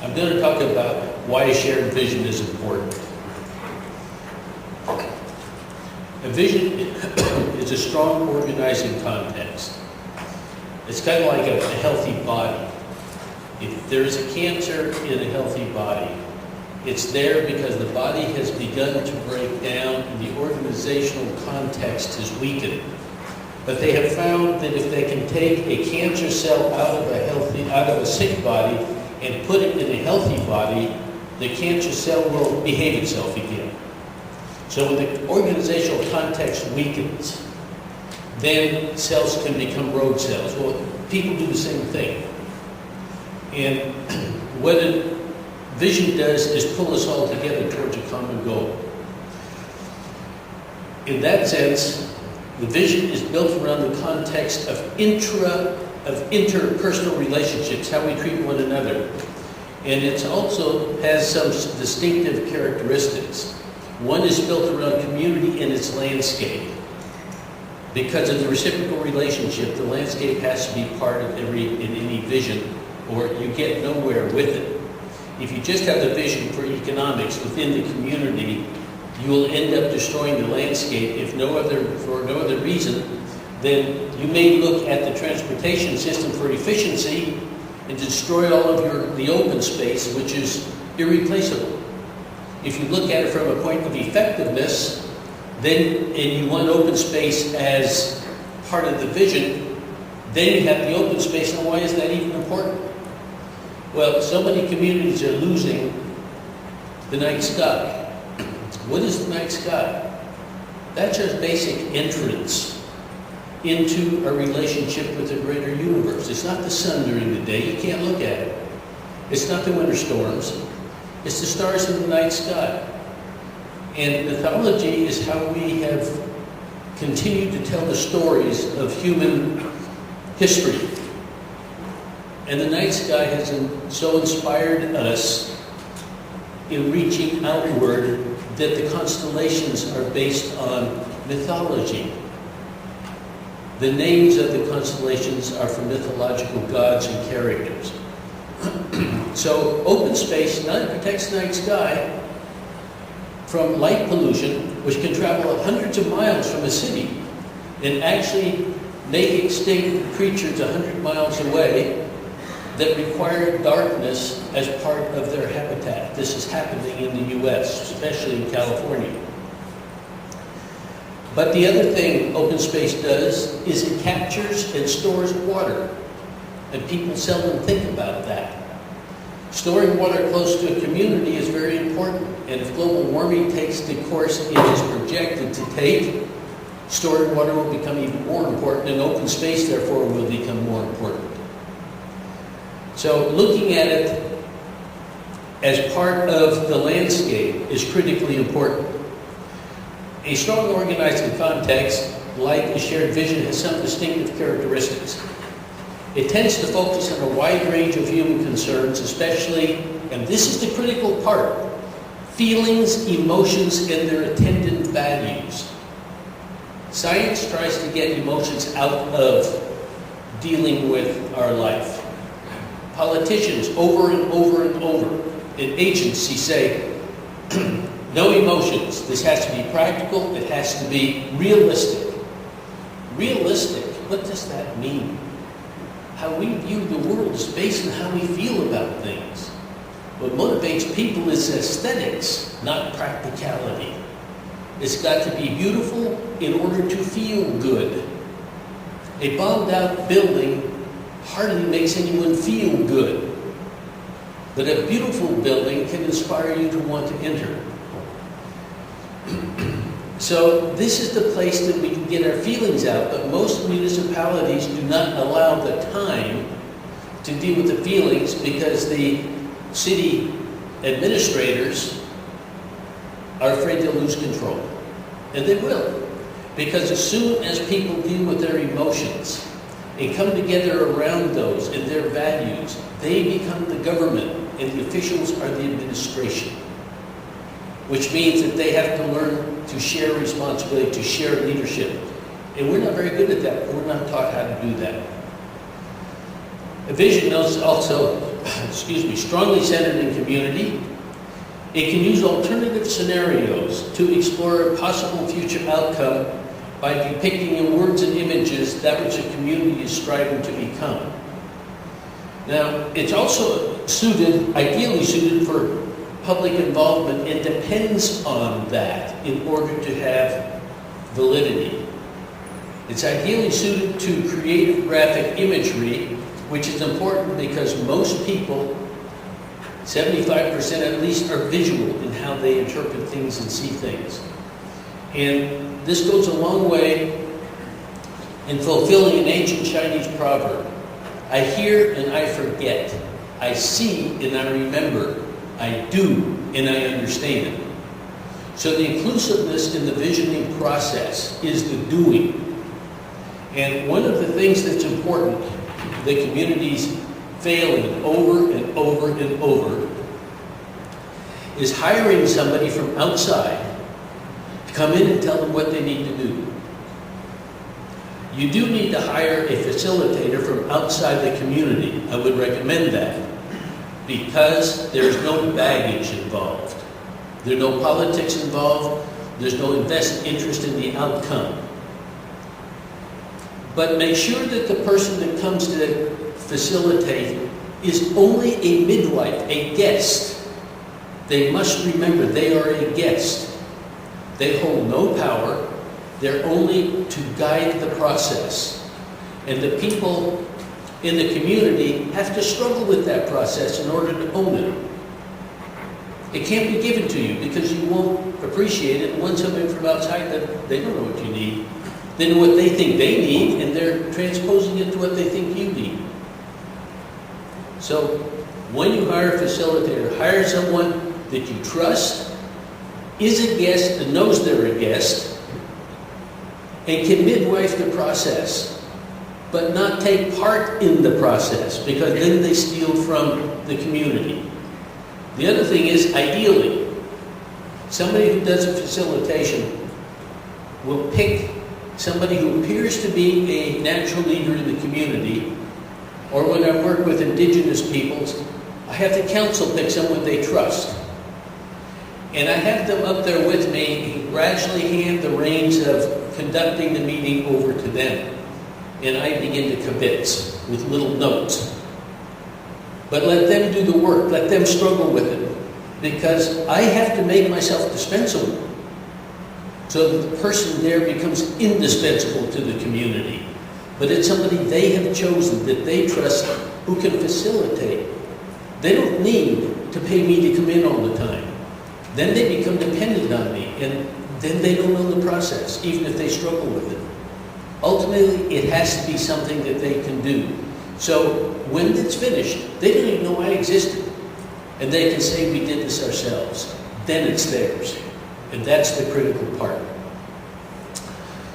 I'm going to talk about why a shared vision is important. A vision is a strong organizing context. It's kind of like a healthy body. If there's a cancer in a healthy body, it's there because the body has begun to break down and the organizational context is weakened. But they have found that if they can take a cancer cell out of a sick body and put it in a healthy body, the cancer cell will behave itself again. So when the organizational context weakens, then cells can become road cells. Well, people do the same thing. And what a vision does is pull us all together towards a common goal. In that sense, the vision is built around the context of interpersonal relationships, how we treat one another. And it also has some distinctive characteristics. One is built around community and its landscape. Because of the reciprocal relationship, the landscape has to be part of in any vision, or you get nowhere with it. If you just have the vision for economics within the community, you will end up destroying the landscape for no other reason than you may look at the transportation system for efficiency and destroy all of the open space, which is irreplaceable. If you look at it from a point of effectiveness, and you want open space as part of the vision, then you have the open space. And why is that even important? Well, so many communities are losing the night sky. What is the night sky? That's just basic entrance into a relationship with the greater universe. It's not the sun during the day. You can't look at it. It's not the winter storms. It's the stars in the night sky. And mythology is how we have continued to tell the stories of human history. And the night sky has so inspired us in reaching outward that the constellations are based on mythology. The names of the constellations are from mythological gods and characters. So open space not protects the night sky from light pollution, which can travel hundreds of miles from a city and actually make extinct creatures 100 miles away that require darkness as part of their habitat. This is happening in the US, especially in California. But the other thing open space does is it captures and stores water. And people seldom think about that. Storing water close to a community is very important. And if global warming takes the course it is projected to take, storing water will become even more important, and open space, therefore, will become more important. So looking at it as part of the landscape is critically important. A strong organizing context, like a shared vision, has some distinctive characteristics. It tends to focus on a wide range of human concerns, especially, and this is the critical part, feelings, emotions, and their attendant values. Science tries to get emotions out of dealing with our life. Politicians over and over and over in agencies say, no emotions. This has to be practical. It has to be realistic. Realistic, what does that mean? How we view the world is based on how we feel about things. What motivates people is aesthetics, not practicality. It's got to be beautiful in order to feel good. A bombed out building hardly makes anyone feel good. But a beautiful building can inspire you to want to enter. So this is the place that we can get our feelings out, but most municipalities do not allow the time to deal with the feelings because the city administrators are afraid they'll lose control. And they will. Because as soon as people deal with their emotions and come together around those and their values, they become the government and the officials are the administration. Which means that they have to learn to share responsibility, to share leadership. And we're not very good at that. We're not taught how to do that. A vision also strongly centered in community. It can use alternative scenarios to explore a possible future outcome by depicting in words and images that which a community is striving to become. Now, it's also ideally suited for public involvement. It depends on that in order to have validity. It's ideally suited to creative graphic imagery, which is important because most people, 75% at least, are visual in how they interpret things and see things. And this goes a long way in fulfilling an ancient Chinese proverb. I hear and I forget. I see and I remember. I do and I understand. So the inclusiveness in the visioning process is the doing. And one of the things that's important, the communities failing over and over and over, is hiring somebody from outside to come in and tell them what they need to do. You do need to hire a facilitator from outside the community. I would recommend that because there's no baggage involved. There's no politics involved. There's no invested interest in the outcome. But make sure that the person that comes to facilitate is only a midwife, a guest. They must remember they are a guest. They hold no power. They're only to guide the process. And the people in the community have to struggle with that process in order to own it. It can't be given to you because you won't appreciate it. And when somebody from outside, they don't know what you need. They know what they think they need, and they're transposing it to what they think you need. So when you hire a facilitator, hire someone that you trust, is a guest and knows they're a guest, and can midwife the process, but not take part in the process, because then they steal from the community. The other thing is, ideally, somebody who does a facilitation will pick somebody who appears to be a natural leader in the community, or when I work with indigenous peoples, I have the council pick someone they trust. And I have them up there with me and gradually hand the reins of conducting the meeting over to them. And I begin to kibitz with little notes. But let them do the work, let them struggle with it, because I have to make myself dispensable. So that the person there becomes indispensable to the community. But it's somebody they have chosen, that they trust, who can facilitate. They don't need to pay me to come in all the time. Then they become dependent on me, and then they don't know the process, even if they struggle with it. Ultimately, it has to be something that they can do. So when it's finished, they don't even know I existed. And they can say, we did this ourselves. Then it's theirs. And that's the critical part.